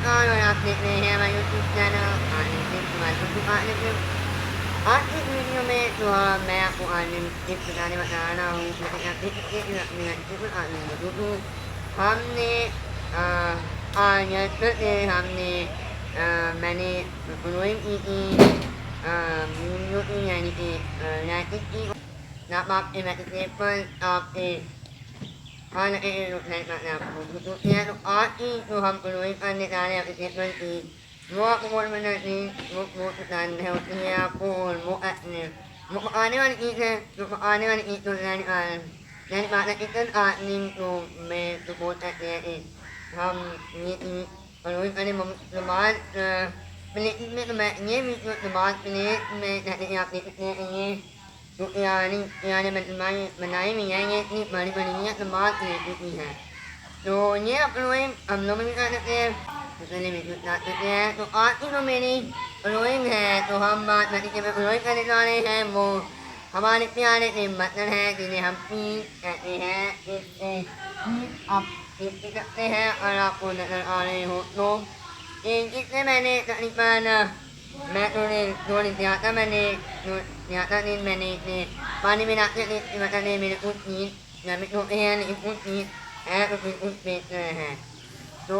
ano update nih sama YouTube channel anime masuk tuh anime Adik video में तो मैं आपको anime टिप बताने बता रहा हूँ जैसे आप देख सकते हैं मेरा यूट्यूब anime बता हमने आज yesterday हमने मैंने following की वीडियो की यानी कि लाइक की ना आप इमेज से पर आप हाँ रुक मैं आपको तो ये तो आज की जो हम following करने जा रहे हैं स्टेटमेंट की वो आपको बोल मैंने वो बताने है उसमें आपको वो आने वाली चीज़ है जो आने वाली चीज़ तो यानी बात है इतन आदमी तो मैं तो बोल सकते हैं कि हम ये following करने नमाज प्लेट में तो मैं ये भी नमाज प्लेट में जैसे आप देख सकते हैं ये तो यानी बनाई हुई है ये इतनी बड़ी बड़ी है नमाज प्लेट की है तो ये अपलोइंग हम लोग भी कर सकते हैं तो चलिए वीडियो स्टार्ट करते हैं तो आज की जो मेरी अपलोइंग है तो हम बात नतीजे में अपलोइंग करने जा रहे हैं वो हमारे प्यारे से बटन है जिन्हें हम पीस कहते हैं इससे आप देख सकते हैं और आपको नजर आ रहे हो तो इससे मैंने तकरीबन मैं थोड़ी दिया था मैंने दिया था दिन मैंने इसे पानी में डालते बताने मेरे कुछ चीज़ या मेरे होते हैं लेकिन कुछ चीज़ है तो फिर कुछ बेच रहे हैं तो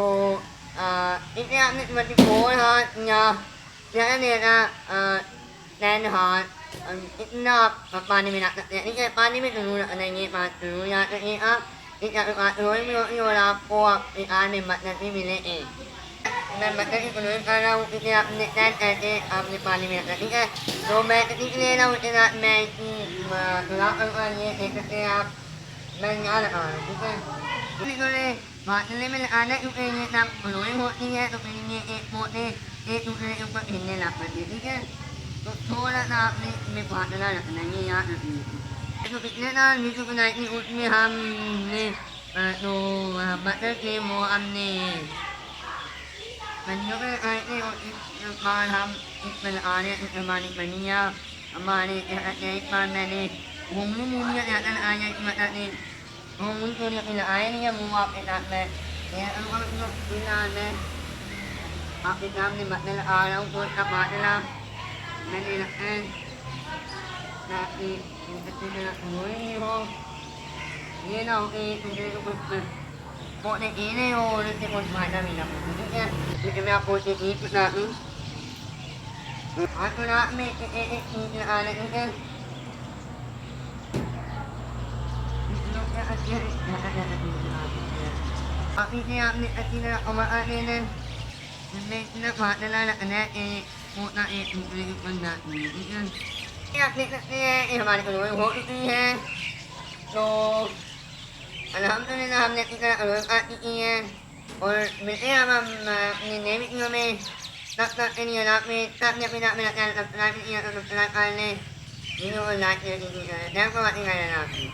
इसे आपने 24 हाथ या ज़्यादा देना 10 हाथ इतना आप पानी में डाल सकते हैं ठीक है पानी में ज़रूर नहीं ये बात ज़रूर याद रखिए आप इस बात रोई में होती और आपको अपने आर में मदद भी मिलेगी मैं बच्चे की कोशिश कर रहा हूँ इसे आपने टेन ऐसे आपने पानी में रखा ठीक है तो मैं सीख ले रहा हूँ इसके साथ मैं इसकी सुधार करूँगा ये देख सकते हैं आप मैं यहाँ लगा रहा हूँ ठीक है इसलिए फासले में लगाना क्योंकि ये सब फ्लोइंग होती है तो फिर ये एक पोते एक दूसरे के ऊपर हिलने लग पड़ती है ठीक है तो थोड़ा सा आपने इसमें फासला रखना है ये याद रखिए तो पिछले साल वीडियो बनाई थी उसमें हमने तो बटर के वो हमने बंदों के आए और इस बार हम इस पर आ रहे हैं हमारी बनिया हमारे एक बार मैंने घूमने मूलिया ज़्यादा आया इस मतलब ने घूमने को लेकर आए नहीं है वो आपके साथ में मैं आपके सामने मतलब आ रहा हूँ तो इसका बाटला मैंने रखा है ताकि नहीं हो ये ना हो कि दूसरे को कुछ बहुत ini oh nanti mau mana minum ya jadi मैं आपको एक चीज बता दूं aku nak make ini anak ini kan आप इसे आपने अच्छी तरह उमार लेना मैं इतना फाटना लगना है मोटा एक दूसरे के बंदा ठीक है आप देख सकते हैं ये हमारे को हो चुकी है तो अल्हम्दुलिल्लाह हमने अपनी तरह अलग की है और मिलते हैं हम अपनी नई वीडियो में तब तक के लिए अपने चैनल सब्सक्राइब कर लें वीडियो को लाइक कर दीजिएगा थैंक फॉर वॉचिंग।